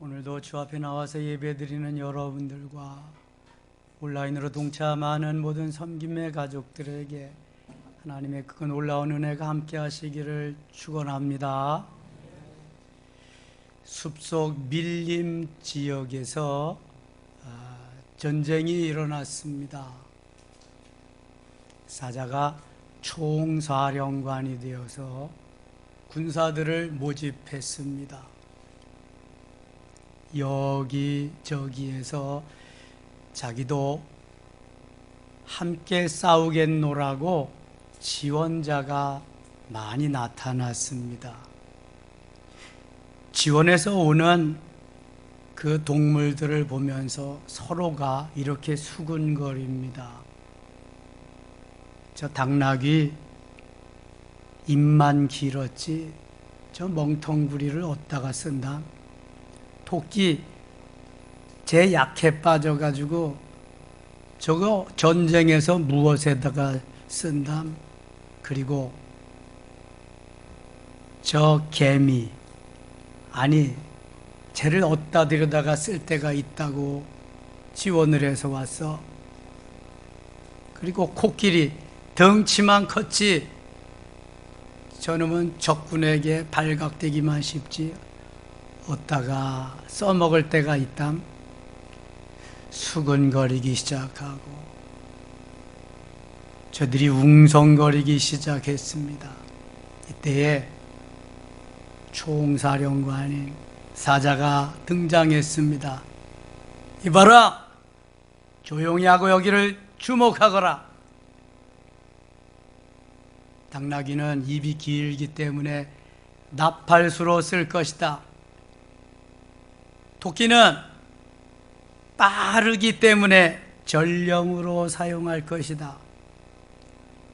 오늘도 주 앞에 나와서 예배드리는 여러분들과 온라인으로 동참하는 모든 섬김의 가족들에게 하나님의 그 놀라운 은혜가 함께 하시기를 축원합니다. 숲속 밀림 지역에서 전쟁이 일어났습니다. 사자가 총사령관이 되어서 군사들을 모집했습니다. 여기저기에서 자기도 함께 싸우겠노라고 지원자가 많이 나타났습니다. 지원해서 오는 그 동물들을 보면서 서로가 이렇게 수군거립니다. 저 당나귀 입만 길었지 저 멍텅구리를 어디다가 쓴다. 토끼 제 약해 빠져가지고 저거 전쟁에서 무엇에다가 쓴다. 그리고 저 개미 아니 쟤를 어디다 들여다가 쓸 때가 있다고 지원을 해서 왔어. 그리고 코끼리 덩치만 컸지 저놈은 적군에게 발각되기만 쉽지 어디다가 써먹을 때가 있담. 수근거리기 시작하고 저들이 웅성거리기 시작했습니다. 이때에 총사령관인 사자가 등장했습니다. 이봐라! 조용히 하고 여기를 주목하거라. 당나귀는 입이 길기 때문에 나팔수로 쓸 것이다. 토끼는 빠르기 때문에 전령으로 사용할 것이다.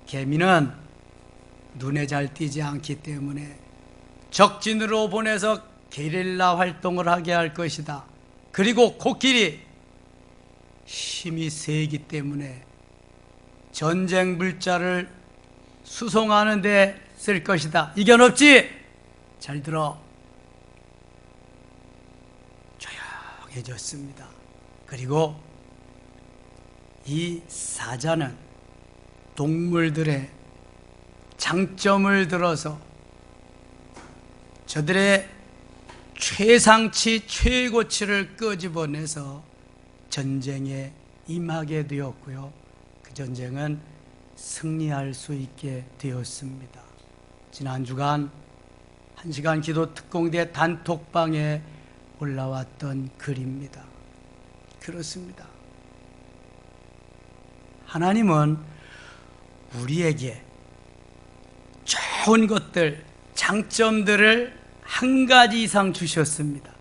개미는 눈에 잘 띄지 않기 때문에 적진으로 보내서 게릴라 활동을 하게 할 것이다. 그리고 코끼리 힘이 세기 때문에 전쟁 물자를 수송하는 데 쓸 것이다. 이견 없지? 잘 들어. 조용해졌습니다. 그리고 이 사자는 동물들의 장점을 들어서 저들의 최상치 최고치를 끄집어내서 전쟁에 임하게 되었고요. 그 전쟁은 승리할 수 있게 되었습니다. 지난 주간 1시간 기도 특공대 단톡방에 올라왔던 글입니다. 그렇습니다. 하나님은 우리에게 좋은 것들, 장점들을 한 가지 이상 주셨습니다.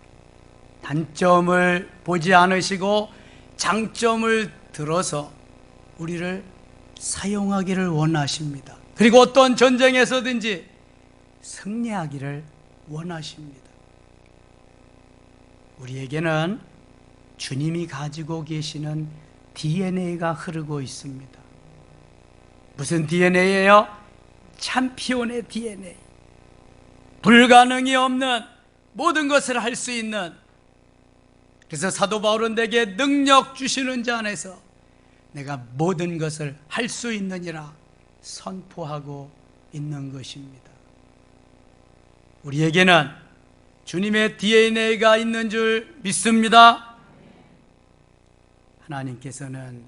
단점을 보지 않으시고 장점을 들어서 우리를 사용하기를 원하십니다. 그리고 어떤 전쟁에서든지 승리하기를 원하십니다. 우리에게는 주님이 가지고 계시는 DNA가 흐르고 있습니다. 무슨 DNA예요? 챔피온의 DNA. 불가능이 없는 모든 것을 할 수 있는. 그래서 사도 바울은 내게 능력 주시는 자 안에서 내가 모든 것을 할 수 있느니라 선포하고 있는 것입니다. 우리에게는 주님의 DNA가 있는 줄 믿습니다. 하나님께서는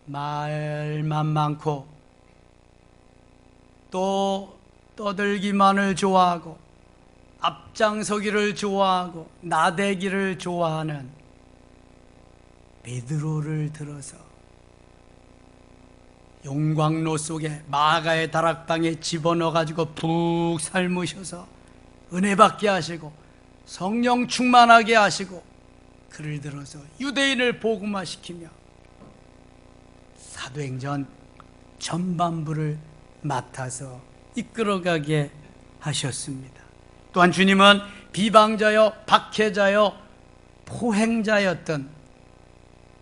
말만 많고 또 떠들기만을 좋아하고 앞장서기를 좋아하고 나대기를 좋아하는 베드로를 들어서 용광로 속에 마가의 다락방에 집어넣어가지고 푹 삶으셔서 은혜 받게 하시고 성령 충만하게 하시고 그를 들어서 유대인을 복음화시키며 사도행전 전반부를 맡아서 이끌어가게 하셨습니다. 또한 주님은 비방자여 박해자여 포행자였던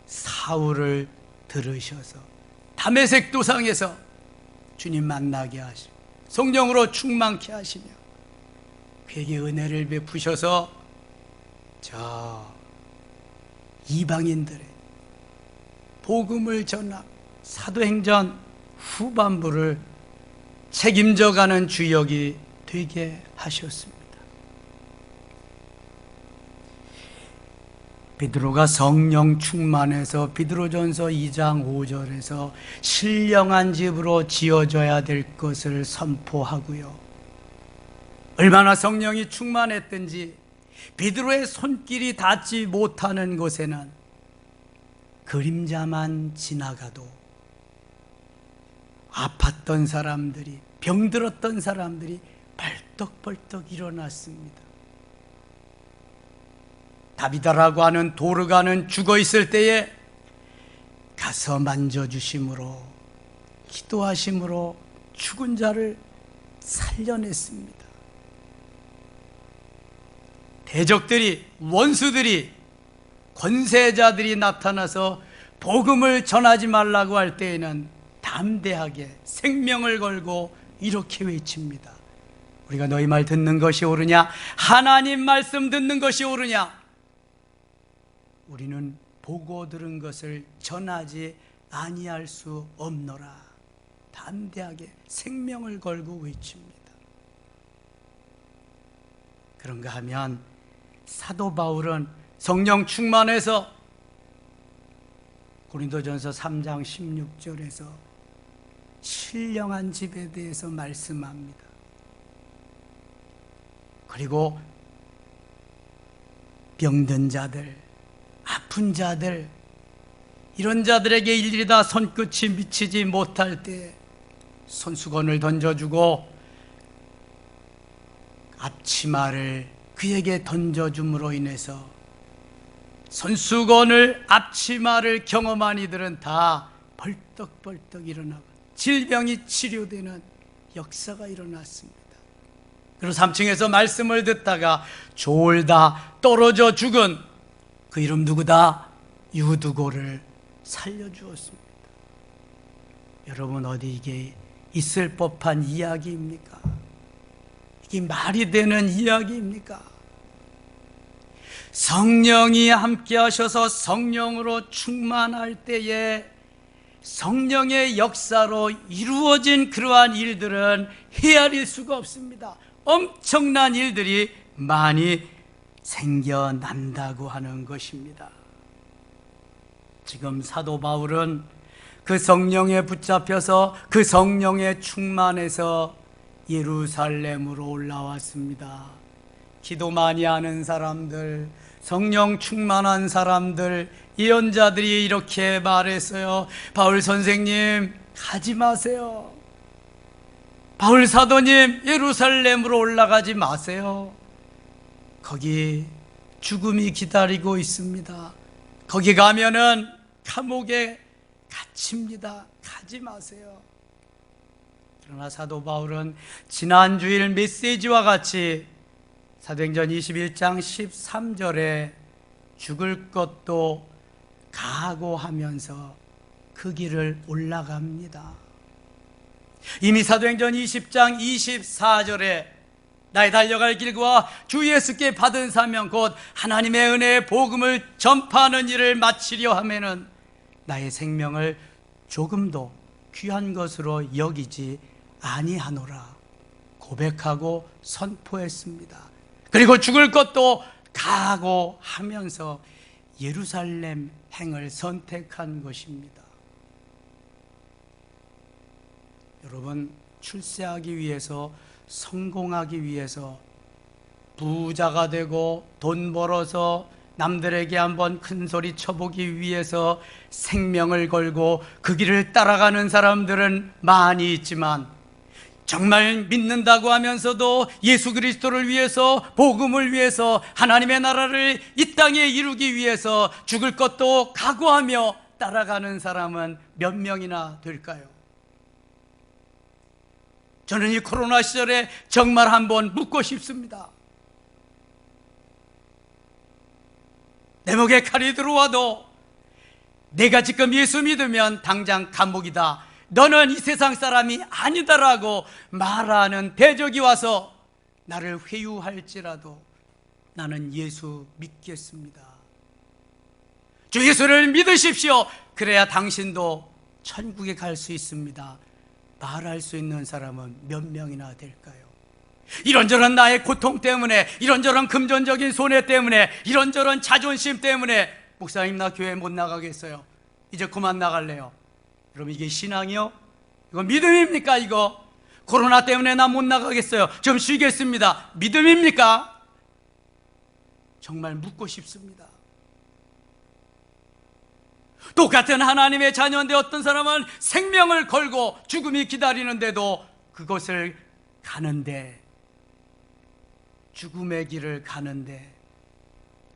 사울을 들으셔서 다메섹 도상에서 주님 만나게 하시고 성령으로 충만케 하시며 그에게 은혜를 베푸셔서 저 이방인들의 복음을 전하 사도행전 후반부를 책임져가는 주역이 되게 하셨습니다. 베드로가 성령 충만해서 베드로전서 2장 5절에서 신령한 집으로 지어져야 될 것을 선포하고요, 얼마나 성령이 충만했든지 베드로의 손길이 닿지 못하는 곳에는 그림자만 지나가도 아팠던 사람들이, 병들었던 사람들이 벌떡벌떡 일어났습니다. 다비다라고 하는 도르가는 죽어 있을 때에 가서 만져주심으로, 기도하심으로 죽은 자를 살려냈습니다. 대적들이, 원수들이, 권세자들이 나타나서 복음을 전하지 말라고 할 때에는 담대하게 생명을 걸고 이렇게 외칩니다. 우리가 너희 말 듣는 것이 옳으냐? 하나님 말씀 듣는 것이 옳으냐? 우리는 보고 들은 것을 전하지 아니할 수 없노라. 담대하게 생명을 걸고 외칩니다. 그런가 하면 사도 바울은 성령 충만해서 고린도전서 3장 16절에서 신령한 집에 대해서 말씀합니다. 그리고 병든 자들, 아픈 자들, 이런 자들에게 일일이 다 손끝이 미치지 못할 때 손수건을 던져주고 앞치마를 그에게 던져줌으로 인해서 손수건을, 앞치마를 경험한 이들은 다 벌떡벌떡 일어나고 질병이 치료되는 역사가 일어났습니다. 그리고 3층에서 말씀을 듣다가 졸다 떨어져 죽은 그 이름 누구다? 유두고를 살려주었습니다. 여러분, 어디 이게 있을 법한 이야기입니까? 이게 말이 되는 이야기입니까? 성령이 함께 하셔서 성령으로 충만할 때에 성령의 역사로 이루어진 그러한 일들은 헤아릴 수가 없습니다. 엄청난 일들이 많이 생겨난다고 하는 것입니다. 지금 사도 바울은 그 성령에 붙잡혀서 그 성령에 충만해서 예루살렘으로 올라왔습니다. 기도 많이 하는 사람들, 성령 충만한 사람들, 예언자들이 이렇게 말했어요. 바울 선생님, 가지 마세요. 바울 사도님, 예루살렘으로 올라가지 마세요. 거기 죽음이 기다리고 있습니다. 거기 가면은 감옥에 갇힙니다. 가지 마세요. 그러나 사도 바울은 지난 주일 메시지와 같이 사도행전 21장 13절에 죽을 것도 각오하면서 그 길을 올라갑니다. 이미 사도행전 20장 24절에 나의 달려갈 길과 주 예수께 받은 사명 곧 하나님의 은혜의 복음을 전파하는 일을 마치려 하면은 나의 생명을 조금도 귀한 것으로 여기지 아니하노라 고백하고 선포했습니다. 그리고 죽을 것도 각오하면서 예루살렘 행을 선택한 것입니다. 여러분, 출세하기 위해서, 성공하기 위해서, 부자가 되고 돈 벌어서 남들에게 한번 큰 소리 쳐보기 위해서 생명을 걸고 그 길을 따라가는 사람들은 많이 있지만, 정말 믿는다고 하면서도 예수 그리스도를 위해서, 복음을 위해서, 하나님의 나라를 이 땅에 이루기 위해서 죽을 것도 각오하며 따라가는 사람은 몇 명이나 될까요? 저는 이 코로나 시절에 정말 한번 묻고 싶습니다. 내 목에 칼이 들어와도 내가 지금 예수 믿으면 당장 감옥이다, 너는 이 세상 사람이 아니다라고 말하는 대적이 와서 나를 회유할지라도 나는 예수 믿겠습니다. 주 예수를 믿으십시오. 그래야 당신도 천국에 갈 수 있습니다. 말할 수 있는 사람은 몇 명이나 될까요? 이런저런 나의 고통 때문에, 이런저런 금전적인 손해 때문에, 이런저런 자존심 때문에 목사님 나 교회 못 나가겠어요. 이제 그만 나갈래요. 그럼 이게 신앙이요? 이거 믿음입니까? 이거 코로나 때문에 나 못 나가겠어요. 좀 쉬겠습니다. 믿음입니까? 정말 묻고 싶습니다. 똑같은 하나님의 자녀인데 어떤 사람은 생명을 걸고 죽음이 기다리는데도 그것을 가는데, 죽음의 길을 가는데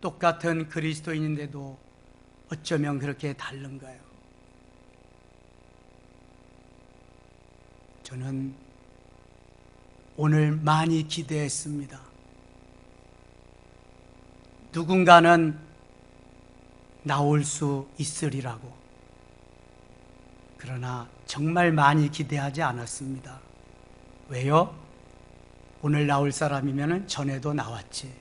똑같은 그리스도인인데도 어쩌면 그렇게 다른가요? 저는 오늘 많이 기대했습니다. 누군가는 나올 수 있으리라고. 그러나 정말 많이 기대하지 않았습니다. 왜요? 오늘 나올 사람이면 전에도 나왔지.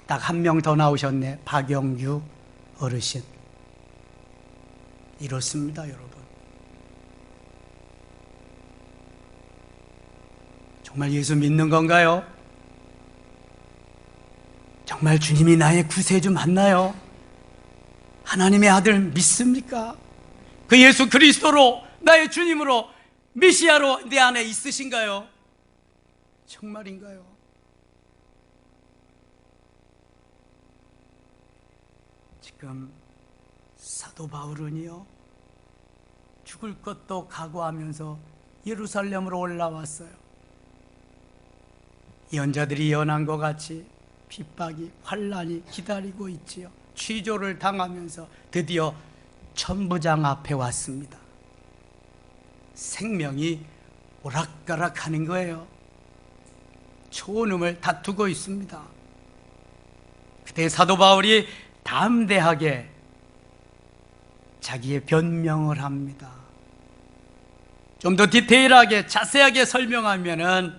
딱 한 명 더 나오셨네. 박영규 어르신. 이렇습니다, 여러분. 정말 예수 믿는 건가요? 정말 주님이 나의 구세주 맞나요? 하나님의 아들 믿습니까? 그 예수 그리스도로, 나의 주님으로, 메시아로 내 안에 있으신가요? 정말인가요? 지금 사도 바울은요, 죽을 것도 각오하면서 예루살렘으로 올라왔어요. 예언자들이 예언한 것 같이 핍박이, 환난이 기다리고 있지요. 취조를 당하면서 드디어 천부장 앞에 왔습니다. 생명이 오락가락하는 거예요. 초혼음을 다투고 있습니다. 그때 사도 바울이 담대하게 자기의 변명을 합니다. 좀 더 디테일하게 자세하게 설명하면은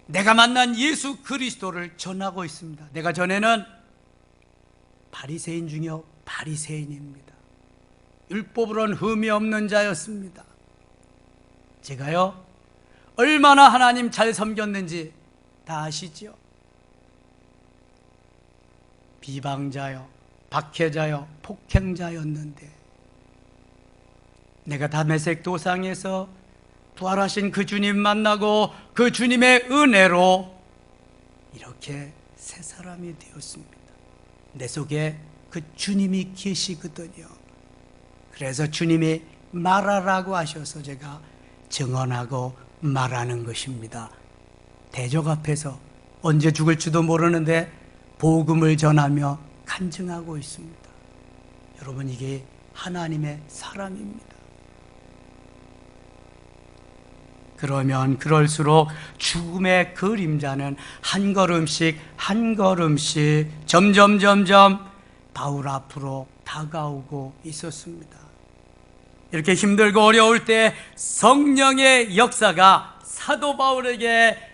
내가 만난 예수 그리스도를 전하고 있습니다. 내가 전에는 바리새인 중에 바리새인입니다. 율법으로는 흠이 없는 자였습니다. 제가요, 얼마나 하나님 잘 섬겼는지 다 아시죠? 비방자요, 박해자요, 폭행자였는데 내가 다메섹 도상에서 부활하신 그 주님 만나고 그 주님의 은혜로 이렇게 새 사람이 되었습니다. 내 속에 그 주님이 계시거든요. 그래서 주님이 말하라고 하셔서 제가 증언하고 말하는 것입니다. 대적 앞에서 언제 죽을지도 모르는데 복음을 전하며 간증하고 있습니다. 여러분, 이게 하나님의 사람입니다. 그러면 그럴수록 죽음의 그림자는 한 걸음씩 한 걸음씩 점점 바울 앞으로 다가오고 있었습니다. 이렇게 힘들고 어려울 때 성령의 역사가 사도 바울에게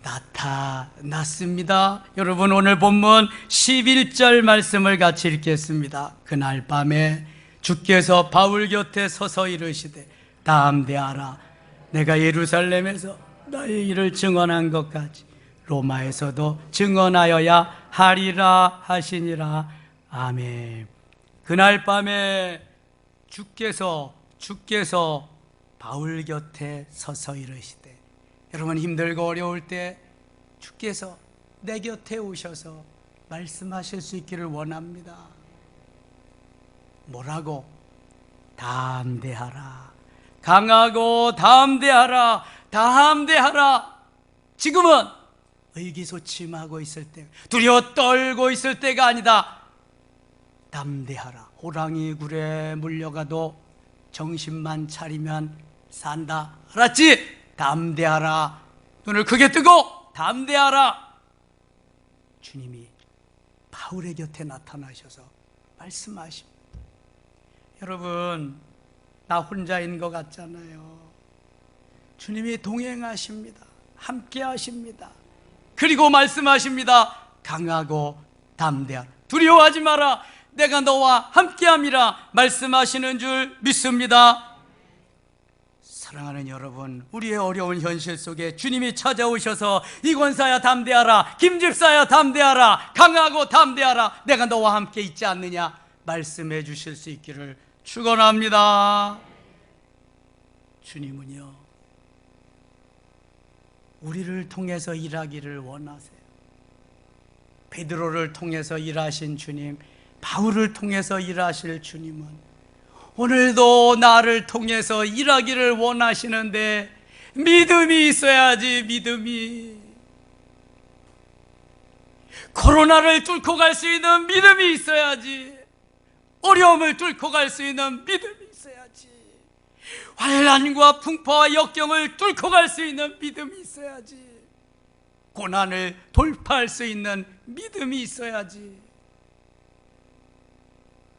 나타났습니다. 여러분, 오늘 본문 11절 말씀을 같이 읽겠습니다. 그날 밤에 주께서 바울 곁에 서서 이르시되 담대하라. 내가 예루살렘에서 나의 일을 증언한 것 같이 로마에서도 증언하여야 하리라 하시니라. 아멘. 그날 밤에 주께서 바울 곁에 서서 이르시되, 여러분 힘들고 어려울 때 주께서 내 곁에 오셔서 말씀하실 수 있기를 원합니다. 뭐라고? 담대하라. 강하고 담대하라. 담대하라. 지금은 의기소침하고 있을 때, 두려워 떨고 있을 때가 아니다. 담대하라. 호랑이 굴에 물려가도 정신만 차리면 산다. 알았지? 담대하라. 눈을 크게 뜨고 담대하라. 주님이 바울의 곁에 나타나셔서 말씀하십니다. 여러분, 나 혼자인 것 같잖아요. 주님이 동행하십니다. 함께 하십니다. 그리고 말씀하십니다. 강하고 담대하라. 두려워하지 마라. 내가 너와 함께함이라 말씀하시는 줄 믿습니다. 사랑하는 여러분, 우리의 어려운 현실 속에 주님이 찾아오셔서 이권사야 담대하라, 김집사야 담대하라, 강하고 담대하라, 내가 너와 함께 있지 않느냐 말씀해 주실 수 있기를 축원합니다. 주님은요, 우리를 통해서 일하기를 원하세요. 베드로를 통해서 일하신 주님, 바울을 통해서 일하실 주님은 오늘도 나를 통해서 일하기를 원하시는데 믿음이 있어야지. 믿음이, 코로나를 뚫고 갈 수 있는 믿음이 있어야지. 어려움을 뚫고 갈 수 있는 믿음이 있어야지. 환난과 풍파와 역경을 뚫고 갈 수 있는 믿음이 있어야지. 고난을 돌파할 수 있는 믿음이 있어야지.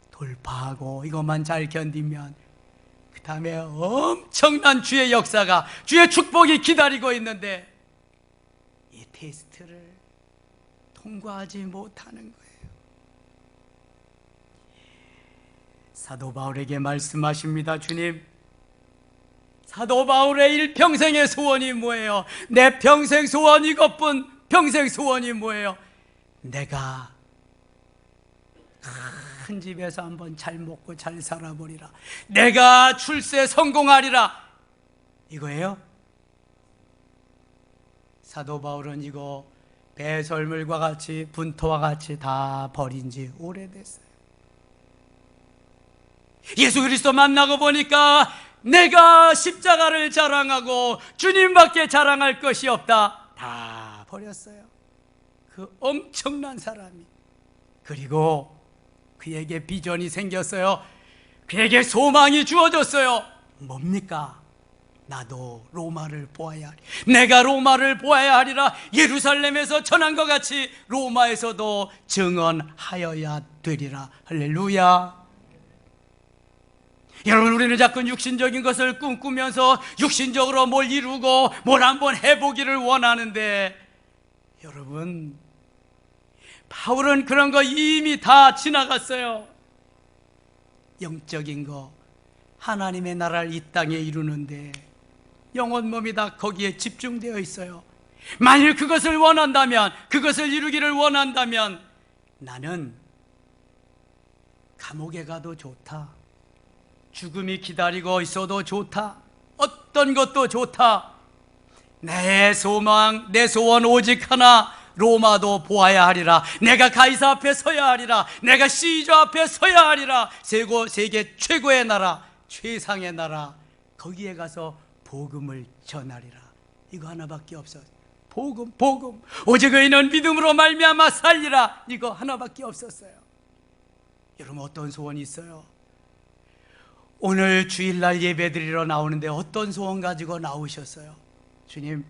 돌파하고 이것만 잘 견디면 그 다음에 엄청난 주의 역사가, 주의 축복이 기다리고 있는데 이 테스트를 통과하지 못하는 거예요. 사도 바울에게 말씀하십니다. 주님, 사도 바울의 일평생의 소원이 뭐예요? 내 평생 소원 이것뿐. 평생 소원이 뭐예요? 내가 큰 집에서 한번 잘 먹고 잘 살아보리라. 내가 출세 성공하리라. 이거예요? 사도 바울은 이거 배설물과 같이 분토와 같이 다 버린 지 오래됐어요. 예수 그리스도 만나고 보니까 내가 십자가를 자랑하고 주님밖에 자랑할 것이 없다. 다 버렸어요. 그 엄청난 사람이. 그리고 그에게 비전이 생겼어요. 그에게 소망이 주어졌어요. 뭡니까? 나도 로마를 보아야 하리. 내가 로마를 보아야 하리라. 예루살렘에서 전한 것 같이 로마에서도 증언하여야 되리라. 할렐루야. 여러분, 우리는 자꾸 육신적인 것을 꿈꾸면서 육신적으로 뭘 이루고 뭘 한번 해보기를 원하는데, 여러분, 바울은 그런 거 이미 다 지나갔어요. 영적인 거, 하나님의 나라를 이 땅에 이루는데 영혼 몸이 다 거기에 집중되어 있어요. 만일 그것을 원한다면, 그것을 이루기를 원한다면 나는 감옥에 가도 좋다, 죽음이 기다리고 있어도 좋다, 어떤 것도 좋다. 내 소망, 내 소원 오직 하나, 로마도 보아야 하리라. 내가 가이사 앞에 서야 하리라. 내가 시저 앞에 서야 하리라. 세계 최고의 나라, 최상의 나라, 거기에 가서 복음을 전하리라. 이거 하나밖에 없어. 복음. 오직 의인은 믿음으로 말미암아 살리라. 이거 하나밖에 없었어요. 여러분, 어떤 소원이 있어요? 오늘 주일날 예배드리러 나오는데 어떤 소원 가지고 나오셨어요? 주님,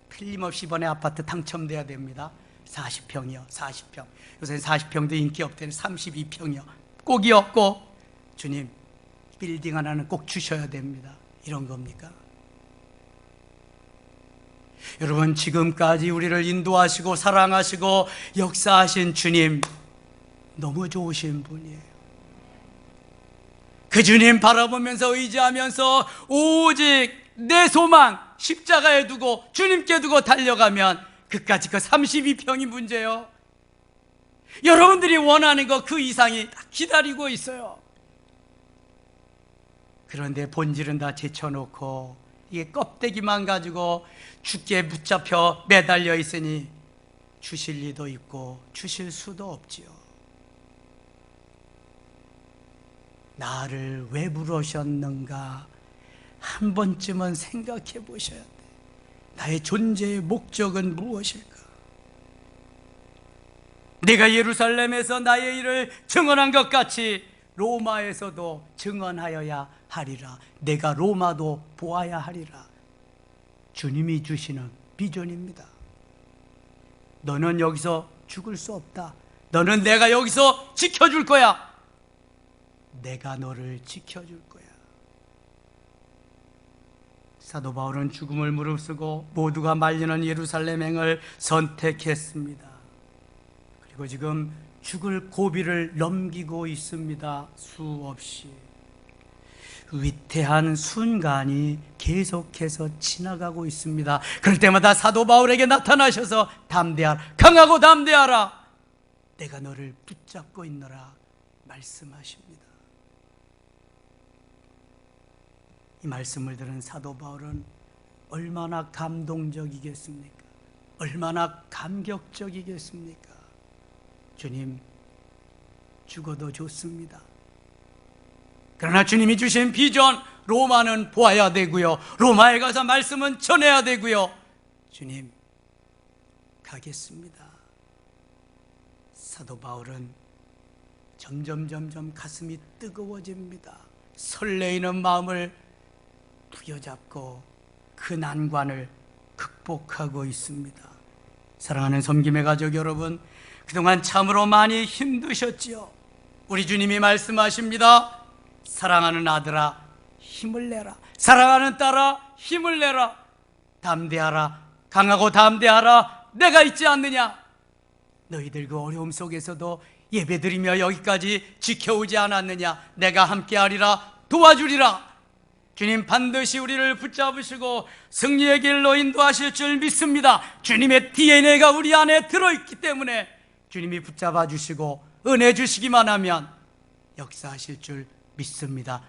틀림없이 이번에 아파트 당첨돼야 됩니다. 40평이요. 40평. 요새는 40평도 인기 없대는 32평이요. 꼭이요. 꼭. 주님, 빌딩 하나는 꼭 주셔야 됩니다. 이런 겁니까? 여러분, 지금까지 우리를 인도하시고 사랑하시고 역사하신 주님, 너무 좋으신 분이에요. 그 주님 바라보면서 의지하면서 오직 내 소망 십자가에 두고 주님께 두고 달려가면 그까짓 그 32평이 문제요. 여러분들이 원하는 거 그 이상이 기다리고 있어요. 그런데 본질은 다 제쳐놓고 이게 껍데기만 가지고 죽게 붙잡혀 매달려 있으니 주실 리도 있고 주실 수도 없지요. 나를 왜 부르셨는가 한 번쯤은 생각해 보셔야 돼. 나의 존재의 목적은 무엇일까? 내가 예루살렘에서 나의 일을 증언한 것 같이 로마에서도 증언하여야 하리라. 내가 로마도 보아야 하리라. 주님이 주시는 비전입니다. 너는 여기서 죽을 수 없다. 너는 내가 여기서 지켜줄 거야. 내가 너를 지켜줄 거야. 사도 바울은 죽음을 무릅쓰고 모두가 말리는 예루살렘행을 선택했습니다. 그리고 지금 죽을 고비를 넘기고 있습니다. 수없이 위태한 순간이 계속해서 지나가고 있습니다. 그럴 때마다 사도 바울에게 나타나셔서 담대하라, 강하고 담대하라, 내가 너를 붙잡고 있노라 말씀하십니다. 이 말씀을 들은 사도 바울은 얼마나 감동적이겠습니까? 얼마나 감격적이겠습니까? 주님, 죽어도 좋습니다. 그러나 주님이 주신 비전, 로마는 보아야 되고요, 로마에 가서 말씀은 전해야 되고요. 주님, 가겠습니다. 사도 바울은 점점 가슴이 뜨거워집니다. 설레이는 마음을 부여잡고 그 난관을 극복하고 있습니다. 사랑하는 섬김의 가족 여러분, 그동안 참으로 많이 힘드셨지요. 우리 주님이 말씀하십니다. 사랑하는 아들아, 힘을 내라. 사랑하는 딸아, 힘을 내라. 담대하라, 강하고 담대하라, 내가 있지 않느냐. 너희들 그 어려움 속에서도 예배드리며 여기까지 지켜오지 않았느냐. 내가 함께하리라, 도와주리라. 주님 반드시 우리를 붙잡으시고 승리의 길로 인도하실 줄 믿습니다. 주님의 DNA가 우리 안에 들어있기 때문에 주님이 붙잡아 주시고 은혜 주시기만 하면 역사하실 줄 믿습니다.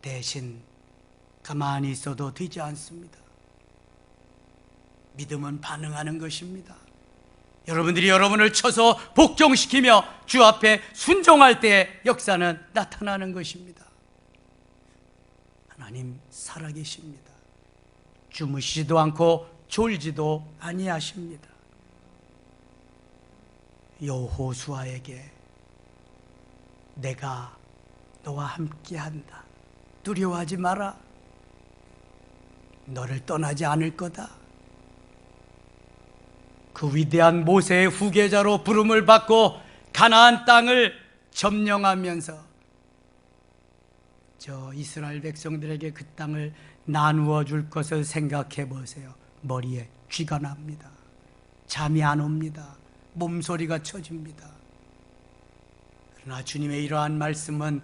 대신 가만히 있어도 되지 않습니다. 믿음은 반응하는 것입니다. 여러분들이 여러분을 쳐서 복종시키며 주 앞에 순종할 때 역사는 나타나는 것입니다. 하나님 살아계십니다. 주무시지도 않고 졸지도 아니하십니다. 여호수아에게 내가 너와 함께한다, 두려워하지 마라, 너를 떠나지 않을 거다. 그 위대한 모세의 후계자로 부름을 받고 가나안 땅을 점령하면서 저 이스라엘 백성들에게 그 땅을 나누어 줄 것을 생각해 보세요. 머리에 쥐가 납니다. 잠이 안 옵니다. 몸소리가 쳐집니다. 그러나 주님의 이러한 말씀은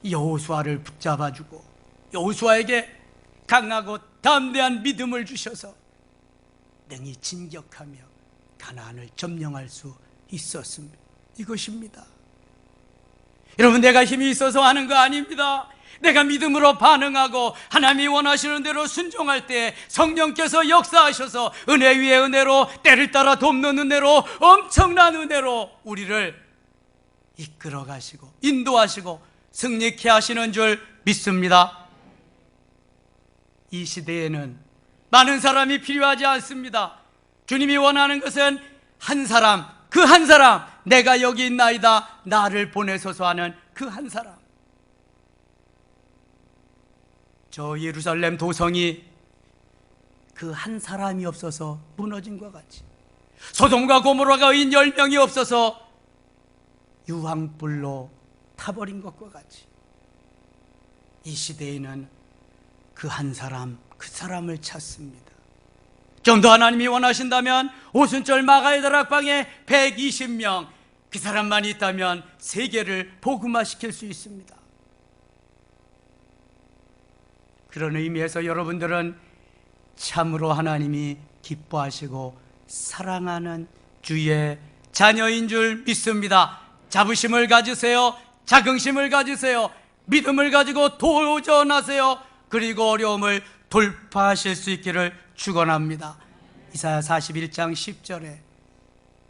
여호수아를 붙잡아주고 여호수아에게 강하고 담대한 믿음을 주셔서 능히 진격하며 가나안을 점령할 수 있었습니다. 이것입니다. 여러분, 내가 힘이 있어서 하는 거 아닙니다. 내가 믿음으로 반응하고 하나님이 원하시는 대로 순종할 때 성령께서 역사하셔서 은혜 위에 은혜로, 때를 따라 돕는 은혜로, 엄청난 은혜로 우리를 이끌어 가시고 인도하시고 승리케 하시는 줄 믿습니다. 이 시대에는 많은 사람이 필요하지 않습니다. 주님이 원하는 것은 한 사람, 그 한 사람, 내가 여기 있나이다, 나를 보내소서 하는 그 한 사람. 저 예루살렘 도성이 그 한 사람이 없어서 무너진 것 같이, 소돔과 고모라가 의인 10명이 없어서 유황불로 타버린 것과 같이, 이 시대에는 그 한 사람, 그 사람을 찾습니다. 좀 더 하나님이 원하신다면 오순절 마가의 다락방에 120명, 그 사람만 있다면 세계를 복음화시킬 수 있습니다. 그런 의미에서 여러분들은 참으로 하나님이 기뻐하시고 사랑하는 주의 자녀인 줄 믿습니다. 자부심을 가지세요. 자긍심을 가지세요. 믿음을 가지고 도전하세요. 그리고 어려움을 돌파하실 수 있기를 축원합니다. 이사야 41장 10절에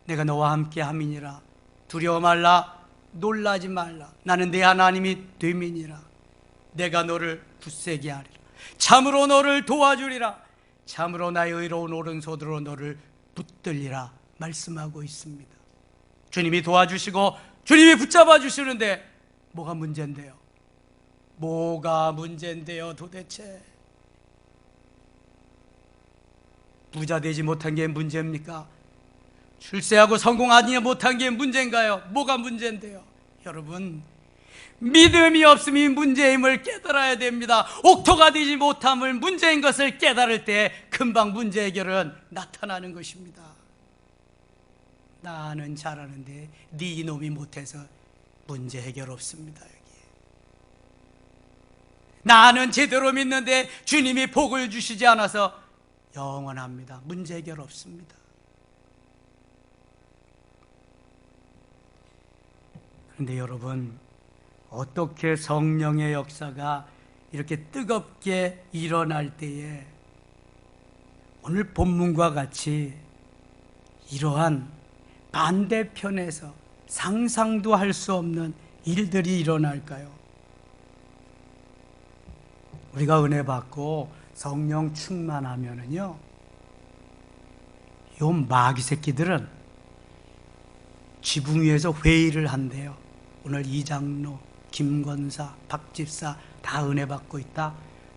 내가 너와 함께 함이니라, 두려워 말라, 놀라지 말라, 나는 네 하나님이 됨이니라. 내가 너를 굳세게 하리라, 참으로 너를 도와주리라, 참으로 나의 의로운 오른손으로 너를 붙들리라 말씀하고 있습니다. 주님이 도와주시고 주님이 붙잡아 주시는데 뭐가 문제인데요? 뭐가 문제인데요 도대체? 부자 되지 못한 게 문제입니까? 출세하고 성공하지 못한 게 문제인가요? 뭐가 문제인데요? 여러분, 믿음이 없음이 문제임을 깨달아야 됩니다. 옥토가 되지 못함을 문제인 것을 깨달을 때 금방 문제 해결은 나타나는 것입니다. 나는 잘하는데 네 이놈이 못해서 문제 해결 없습니다. 여기 나는 제대로 믿는데 주님이 복을 주시지 않아서 영원합니다. 문제 해결 없습니다. 그런데 여러분, 어떻게 성령의 역사가 이렇게 뜨겁게 일어날 때에 오늘 본문과 같이 이러한 반대편에서 상상도 할 수 없는 일들이 일어날까요? 우리가 은혜 받고 성령 충만하면은요, 요 마귀 새끼들은 지붕 위에서 회의를 한대요. 오늘 이장로, 김권사, 박집사 다 은혜 받고 있다.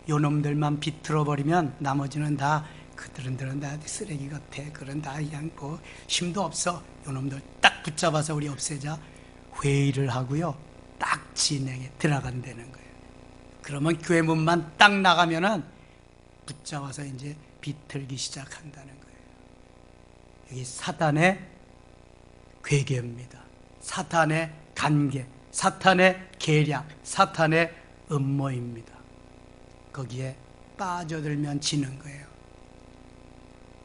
요 놈들만 비틀어 버리면 나머지는 다 그들은 다 쓰레기 같아. 그런 다 그냥 뭐 힘도 없어. 요 놈들 딱 붙잡아서 우리 없애자. 회의를 하고요, 딱 진행에 들어간다는 거예요. 그러면 교회 문만 딱 나가면은 붙잡아서 이제 비틀기 시작한다는 거예요. 여기 사탄의 괴계입니다. 사탄의 관계, 사탄의 계략, 사탄의 음모입니다. 거기에 빠져들면 지는 거예요.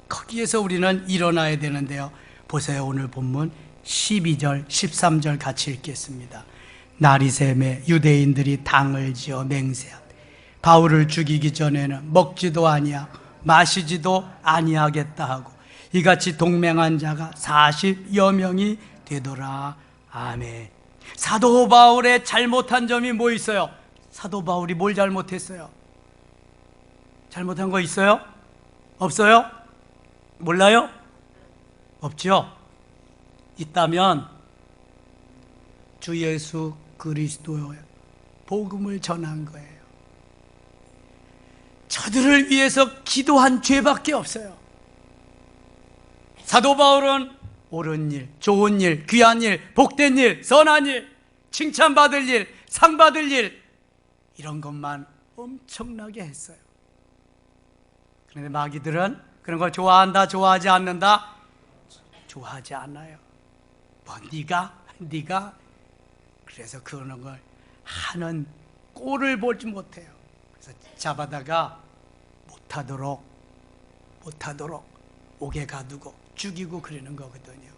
거기에서 우리는 일어나야 되는데요. 보세요. 오늘 본문 12절, 13절 같이 읽겠습니다. 날이 새매 유대인들이 당을 지어 맹세한 바울을 죽이기 전에는 먹지도 아니하고 마시지도 아니하겠다 하고 이같이 동맹한 자가 40여 명이 되더라. 아멘. 사도 바울의 잘못한 점이 뭐 있어요? 사도 바울이 뭘 잘못했어요? 잘못한 거 있어요? 없어요? 몰라요? 없죠? 있다면 주 예수 그리스도의 복음을 전한 거예요. 저들을 위해서 기도한 죄밖에 없어요. 사도 바울은 옳은 일, 좋은 일, 귀한 일, 복된 일, 선한 일, 칭찬받을 일, 상 받을 일, 이런 것만 엄청나게 했어요. 그런데 마귀들은 그런 걸 좋아한다, 좋아하지 않는다? 좋아하지 않아요. 뭐 네가 그래서 그런 걸 하는 꼴을 보지 못해요. 그래서 잡아다가 못하도록 옥에 가두고 죽이고 그러는 거거든요.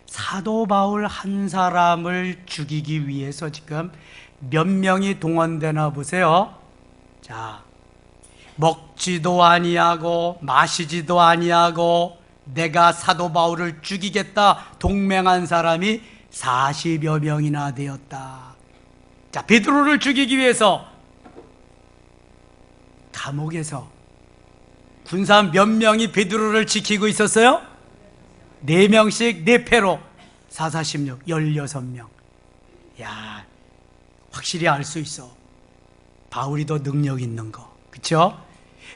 사도 바울 한 사람을 죽이기 위해서 지금 몇 명이 동원되나 보세요. 자, 먹지도 아니하고 마시지도 아니하고 내가 사도 바울을 죽이겠다 동맹한 사람이 40여 명이나 되었다. 자, 베드로를 죽이기 위해서 감옥에서 군사 몇 명이 베드로를 지키고 있었어요? 4명씩 4패로 4, 46, 16명. 야, 확실히 알 수 있어. 바울이 더 능력 있는 거. 그렇죠?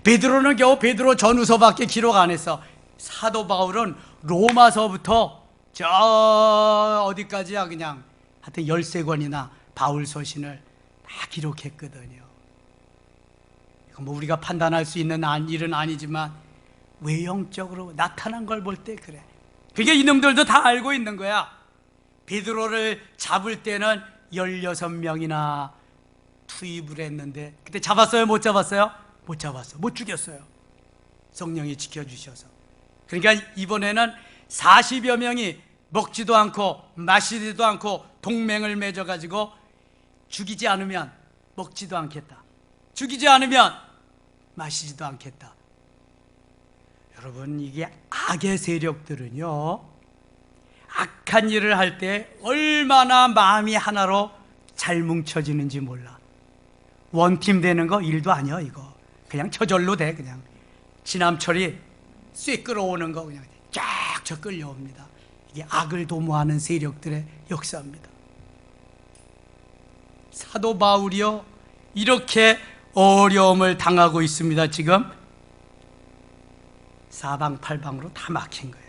베드로는 겨우 베드로 전후서밖에 기록 안 했어. 사도 바울은 로마서부터 저 어디까지야 그냥 하여튼 13권이나 바울 서신을 다 기록했거든요. 뭐 우리가 판단할 수 있는 일은 아니지만 외형적으로 나타난 걸 볼 때 그래. 그게 이놈들도 다 알고 있는 거야. 베드로를 잡을 때는 16명이나 투입을 했는데 그때 잡았어요? 못 잡았어요? 못 잡았어. 못 죽였어요. 성령이 지켜주셔서. 그러니까 이번에는 40여 명이 먹지도 않고 마시지도 않고 동맹을 맺어가지고 죽이지 않으면 먹지도 않겠다, 죽이지 않으면 마시지도 않겠다. 여러분, 이게 악의 세력들은요, 악한 일을 할 때 얼마나 마음이 하나로 잘 뭉쳐지는지 몰라. 원팀 되는 거 일도 아니야. 이거 그냥 저절로 돼. 그냥 지남철이 쇠 끌어오는 거 그냥 쫙 끌려옵니다. 이게 악을 도모하는 세력들의 역사입니다. 사도 바울이요, 이렇게 어려움을 당하고 있습니다. 지금 사방팔방으로 다 막힌 거예요.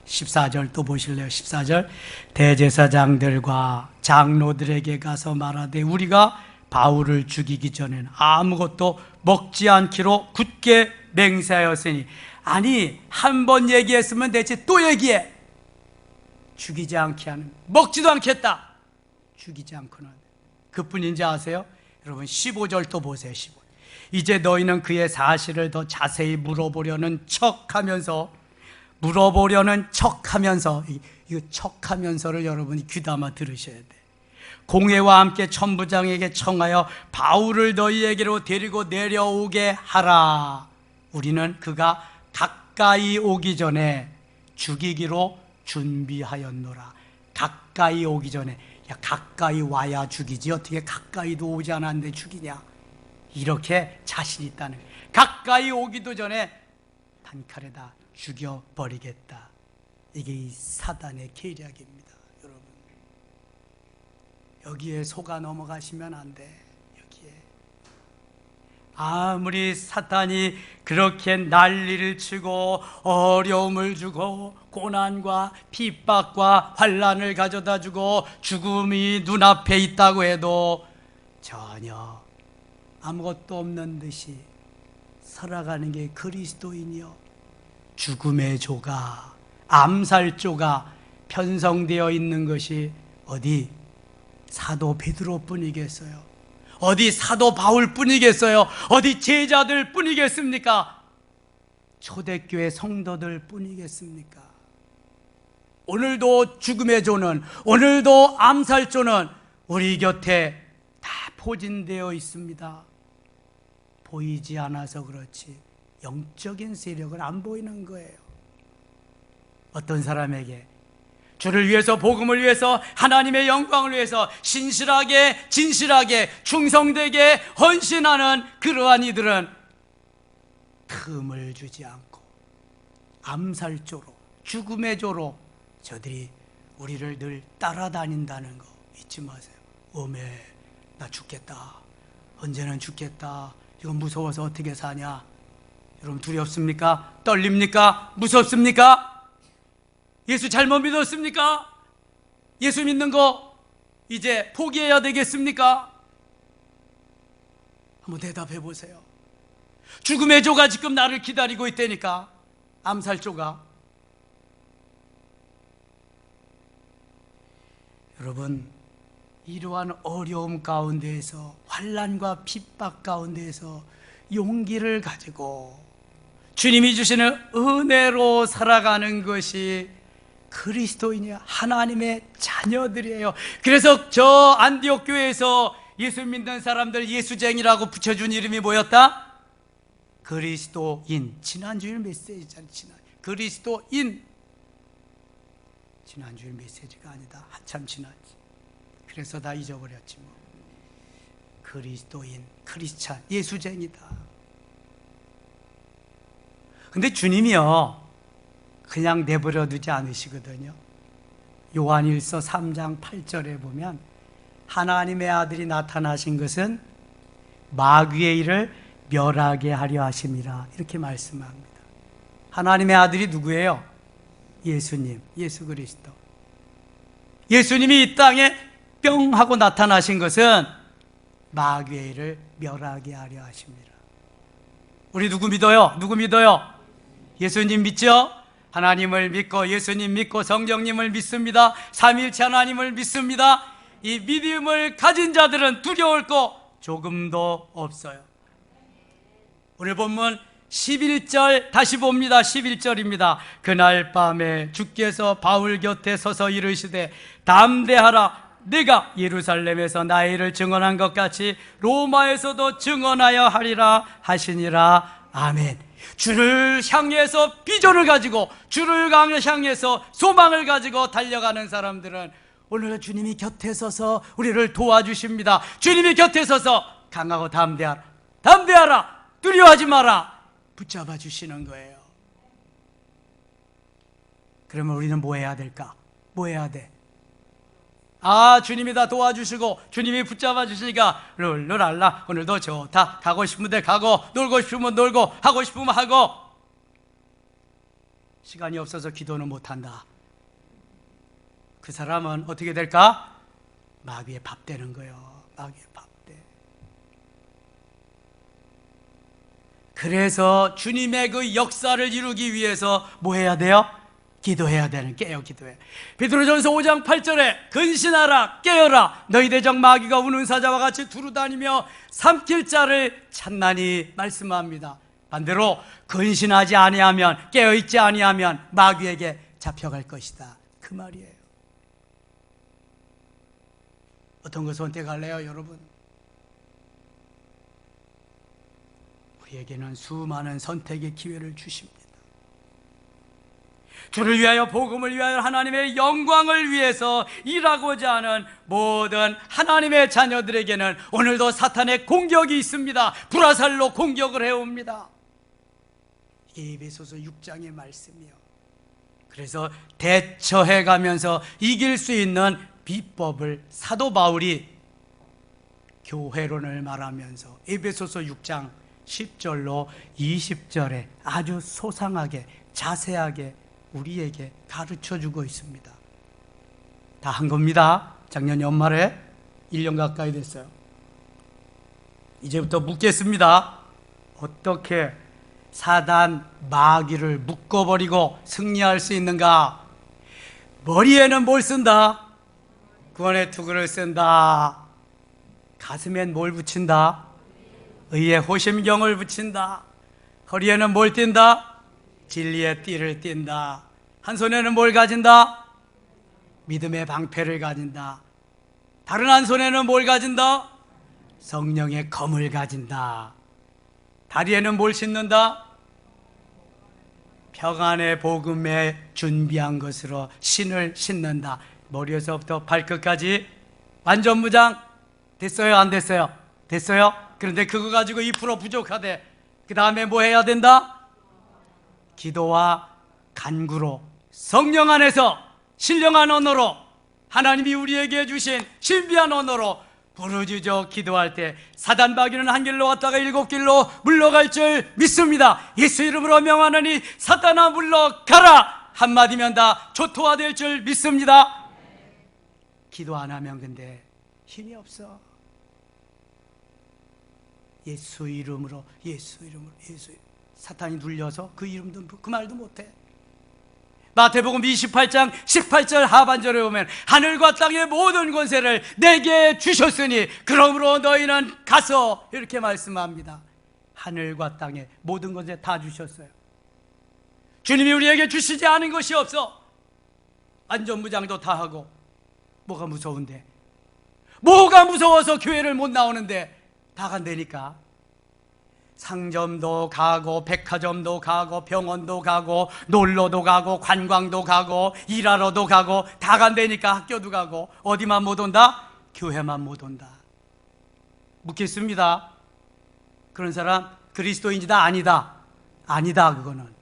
14절 또 보실래요? 14절 대제사장들과 장로들에게 가서 말하되 우리가 바울을 죽이기 전에는 아무것도 먹지 않기로 굳게 맹세하였으니. 아니, 한 번 얘기했으면 됐지 또 얘기해. 죽이지 않게 하는, 먹지도 않겠다, 죽이지 않고는. 그뿐인지 아세요? 여러분 15절 또 보세요. 15. 이제 너희는 그의 사실을 더 자세히 물어보려는 척하면서 이거 척하면서를 여러분이 귀담아 들으셔야 돼. 공회와 함께 천부장에게 청하여 바울을 너희에게로 데리고 내려오게 하라. 우리는 그가 가까이 오기 전에 죽이기로 준비하였노라. 가까이 오기 전에. 야, 가까이 와야 죽이지 어떻게 가까이도 오지 않았는데 죽이냐, 이렇게 자신 있다는 거예요. 가까이 오기도 전에 단칼에다 죽여버리겠다. 이게 이 사단의 계략입니다. 여러분, 여기에 속아 넘어가시면 안 돼. 여기에 아무리 사탄이 그렇게 난리를 치고 어려움을 주고 고난과 핍박과 환난을 가져다 주고 죽음이 눈앞에 있다고 해도 전혀 아무것도 없는 듯이 살아가는 게 그리스도인이요, 죽음의 조가, 암살조가 편성되어 있는 것이 어디 사도 베드로뿐이겠어요? 어디 사도 바울뿐이겠어요? 어디 제자들 뿐이겠습니까? 초대교회 성도들 뿐이겠습니까? 오늘도 죽음의 조는, 오늘도 암살조는 우리 곁에 다 포진되어 있습니다. 보이지 않아서 그렇지 영적인 세력은 안 보이는 거예요. 어떤 사람에게 주를 위해서, 복음을 위해서, 하나님의 영광을 위해서 신실하게, 진실하게, 충성되게 헌신하는 그러한 이들은 틈을 주지 않고 암살조로, 죽음의 조로 저들이 우리를 늘 따라다닌다는 거 잊지 마세요. 어메, 나 죽겠다, 언제는 죽겠다, 이건 무서워서 어떻게 사냐. 여러분 두렵습니까? 떨립니까? 무섭습니까? 예수 잘못 믿었습니까? 예수 믿는 거 이제 포기해야 되겠습니까? 한번 대답해 보세요. 죽음의 조가 지금 나를 기다리고 있다니까. 암살조가. 여러분, 이러한 어려움 가운데에서, 환난과 핍박 가운데에서 용기를 가지고 주님이 주시는 은혜로 살아가는 것이 그리스도인이야, 하나님의 자녀들이에요. 그래서 저 안디옥 교회에서 예수 믿는 사람들 예수쟁이라고 붙여준 이름이 뭐였다? 그리스도인. 지난주일 메시지잖아요. 그리스도인. 지난주일 메시지가 아니다, 한참 지났지. 그래서 다 잊어버렸지 뭐. 그리스도인, 크리스찬, 예수쟁이다. 근데 주님이요 그냥 내버려 두지 않으시거든요. 요한일서 3장 8절에 보면 하나님의 아들이 나타나신 것은 마귀의 일을 멸하게 하려 하심이라, 이렇게 말씀합니다. 하나님의 아들이 누구예요? 예수님, 예수 그리스도. 예수님이 이 땅에 뿅 하고 나타나신 것은 마귀의 일을 멸하게 하려 하십니다. 우리 누구 믿어요? 누구 믿어요? 예수님 믿죠? 하나님을 믿고, 예수님 믿고, 성령님을 믿습니다. 삼위일체 하나님을 믿습니다. 이 믿음을 가진 자들은 두려울 거 조금도 없어요. 오늘 본문 11절 다시 봅니다. 11절입니다. 그날 밤에 주께서 바울 곁에 서서 이르시되 담대하라, 내가 예루살렘에서 나의 일을 증언한 것 같이 로마에서도 증언하여 하리라 하시니라. 아멘. 주를 향해서 비전을 가지고, 주를 향해서 소망을 가지고 달려가는 사람들은 오늘 주님이 곁에 서서 우리를 도와주십니다. 주님이 곁에 서서 강하고 담대하라, 담대하라, 두려워하지 마라 붙잡아 주시는 거예요. 그러면 우리는 뭐 해야 될까? 뭐 해야 돼? 아, 주님이 다 도와주시고 주님이 붙잡아 주시니까 룰루랄라, 오늘도 좋다, 가고 싶은 데 가고, 놀고 싶으면 놀고, 하고 싶으면 하고. 시간이 없어서 기도는 못한다. 그 사람은 어떻게 될까? 마귀의 밥 되는 거예요. 마귀의 밥 돼. 그래서 주님의 그 역사를 이루기 위해서 뭐 해야 돼요? 기도해야 되는, 깨어 기도해. 베드로전서 5장 8절에 근신하라, 깨어라, 너희 대적 마귀가 우는 사자와 같이 두루다니며 삼킬 자를 찾나니 말씀합니다. 반대로 근신하지 아니하면, 깨어있지 아니하면 마귀에게 잡혀갈 것이다, 그 말이에요. 어떤 거 선택할래요, 여러분? 우리에게는 수많은 선택의 기회를 주십니다. 주를 위하여, 복음을 위하여, 하나님의 영광을 위해서 일하고자 하는 모든 하나님의 자녀들에게는 오늘도 사탄의 공격이 있습니다. 불화살로 공격을 해옵니다. 이게 에베소서 6장의 말씀이요. 그래서 대처해가면서 이길 수 있는 비법을 사도 바울이 교회론을 말하면서 에베소서 6장 10절로 20절에 아주 소상하게, 자세하게 우리에게 가르쳐주고 있습니다. 다 한 겁니다. 작년 연말에 1년 가까이 됐어요. 이제부터 묻겠습니다. 어떻게 사단 마귀를 묶어버리고 승리할 수 있는가? 머리에는 뭘 쓴다? 구원의 투구를 쓴다. 가슴엔 뭘 붙인다? 의의 호심경을 붙인다. 허리에는 뭘 띈다? 진리의 띠를 띈다. 한 손에는 뭘 가진다? 믿음의 방패를 가진다. 다른 한 손에는 뭘 가진다? 성령의 검을 가진다. 다리에는 뭘 신는다? 평안의 복음에 준비한 것으로 신을 신는다. 머리에서부터 발끝까지 완전무장 됐어요? 안 됐어요? 됐어요? 그런데 그거 가지고 2% 부족하대. 그 다음에 뭐 해야 된다? 기도와 간구로, 성령 안에서 신령한 언어로, 하나님이 우리에게 주신 신비한 언어로 부르짖어 기도할 때 사단 마귀는 한 길로 왔다가 7길로 물러갈 줄 믿습니다. 예수 이름으로 명하노니 사단아 물러가라. 한마디면 다 조토화될 줄 믿습니다. 기도 안 하면 근데 힘이 없어. 예수 이름으로, 예수 이름으로, 예수 이름으로. 사탄이 눌려서 그 이름도 그 말도 못해. 마태복음 28장 18절 하반절에 보면 하늘과 땅의 모든 권세를 내게 주셨으니 그러므로 너희는 가서, 이렇게 말씀합니다. 하늘과 땅의 모든 권세 다 주셨어요. 주님이 우리에게 주시지 않은 것이 없어. 안전무장도 다 하고. 뭐가 무서운데? 뭐가 무서워서 교회를 못 나오는데? 다 간다니까. 상점도 가고, 백화점도 가고, 병원도 가고, 놀러도 가고, 관광도 가고, 일하러도 가고, 다 간다니까. 학교도 가고. 어디만 못 온다? 교회만 못 온다. 묻겠습니다. 그런 사람 그리스도인이다? 아니다? 아니다. 그거는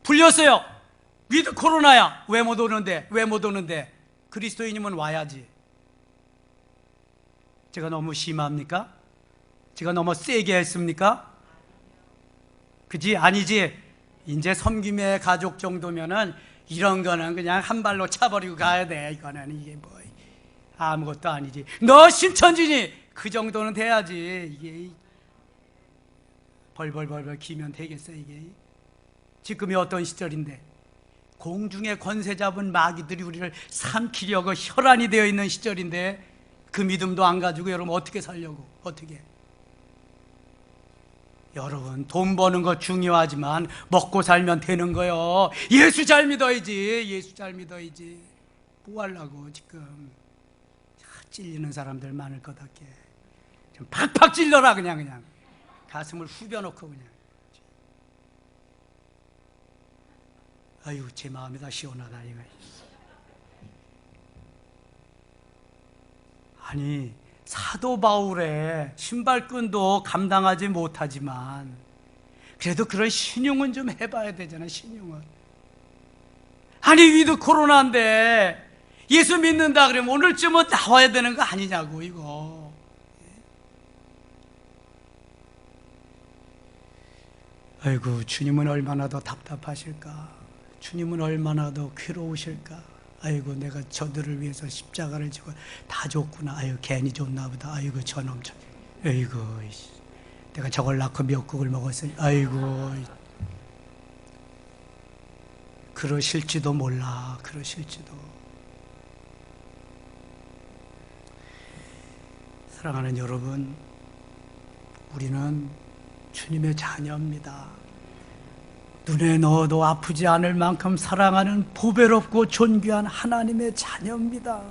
풀렸어요. 위드 코로나야. 왜 못 오는데? 왜 못 오는데? 그리스도인이면 와야지. 제가 너무 심합니까? 제가 너무 세게 했습니까? 그지? 아니지? 이제 섬김의 가족 정도면은 이런 거는 그냥 한 발로 차버리고 가야 돼. 이거는 이게 뭐 아무것도 아니지. 너 신천지니? 그 정도는 돼야지. 이게 벌벌벌벌 기면 되겠어. 이게 지금이 어떤 시절인데 공중의 권세 잡은 마귀들이 우리를 삼키려고 혈안이 되어 있는 시절인데 그 믿음도 안 가지고 여러분 어떻게 살려고? 어떻게? 여러분 돈 버는 거 중요하지만 먹고 살면 되는 거요. 예수 잘 믿어야지. 예수 잘 믿어야지. 뭐 하려고 지금. 찔리는 사람들 많을 것 같게 좀 팍팍 찔러라. 그냥 가슴을 후벼놓고 그냥. 아유 제 마음이 다 시원하다 이거. 아니 사도 바울의 신발끈도 감당하지 못하지만 그래도 그런 신용은 좀 해봐야 되잖아. 신용은. 아니 위드 코로나인데 예수 믿는다 그러면 오늘쯤은 나와야 되는 거 아니냐고 이거. 아이고 주님은 얼마나 더 답답하실까. 주님은 얼마나 더 괴로우실까. 아이고 내가 저들을 위해서 십자가를 지고 다 줬구나. 아이고 괜히 줬나 보다. 아이고 저놈 저. 아이고 내가 저걸 낳고 미역국을 먹었으니 아이고, 그러실지도 몰라. 그러실지도. 사랑하는 여러분, 우리는 주님의 자녀입니다. 눈에 넣어도 아프지 않을 만큼 사랑하는 보배롭고 존귀한 하나님의 자녀입니다.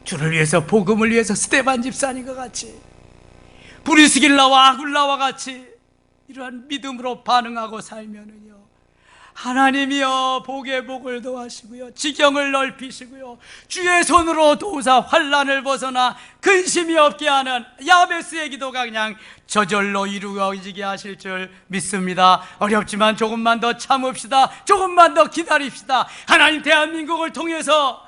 주를 위해서, 복음을 위해서 스데반 집사님과 같이, 브리스길라와 아굴라와 같이 이러한 믿음으로 반응하고 살면은요, 하나님이여 복의 복을 더하시고요, 지경을 넓히시고요, 주의 손으로 도우사 환난을 벗어나 근심이 없게 하는 야베스의 기도가 그냥 저절로 이루어지게 하실 줄 믿습니다. 어렵지만 조금만 더 참읍시다. 조금만 더 기다립시다. 하나님 대한민국을 통해서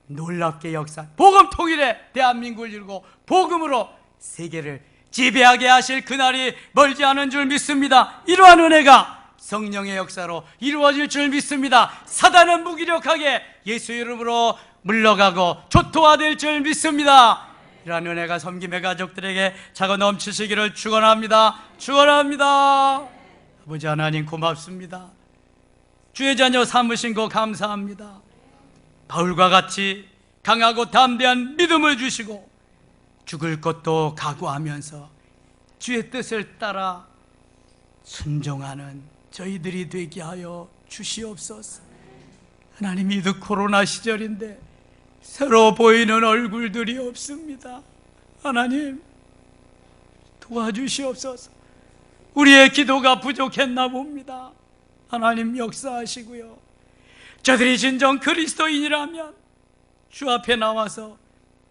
놀랍게 역사, 복음 통일의 대한민국을 이루고 복음으로 세계를 지배하게 하실 그날이 멀지 않은 줄 믿습니다. 이러한 은혜가 성령의 역사로 이루어질 줄 믿습니다. 사단은 무기력하게 예수 이름으로 물러가고 조토화될 줄 믿습니다. 이러한 은혜가 섬김의 가족들에게 차고 넘치시기를 축원합니다. 축원합니다. 아버지 하나님 고맙습니다. 주의 자녀 삼으신 거 감사합니다. 바울과 같이 강하고 담대한 믿음을 주시고 죽을 것도 각오하면서 주의 뜻을 따라 순종하는 저희들이 되게 하여 주시옵소서. 하나님, 이도 코로나 시절인데 새로 보이는 얼굴들이 없습니다. 하나님 도와주시옵소서. 우리의 기도가 부족했나 봅니다. 하나님 역사하시고요, 저들이 진정 그리스도인이라면 주 앞에 나와서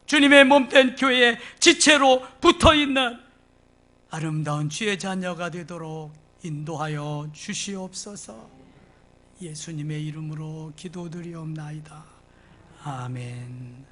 주님의 몸된 교회에 지체로 붙어있는 아름다운 주의 자녀가 되도록 인도하여 주시옵소서. 예수님의 이름으로 기도드리옵나이다. 아멘.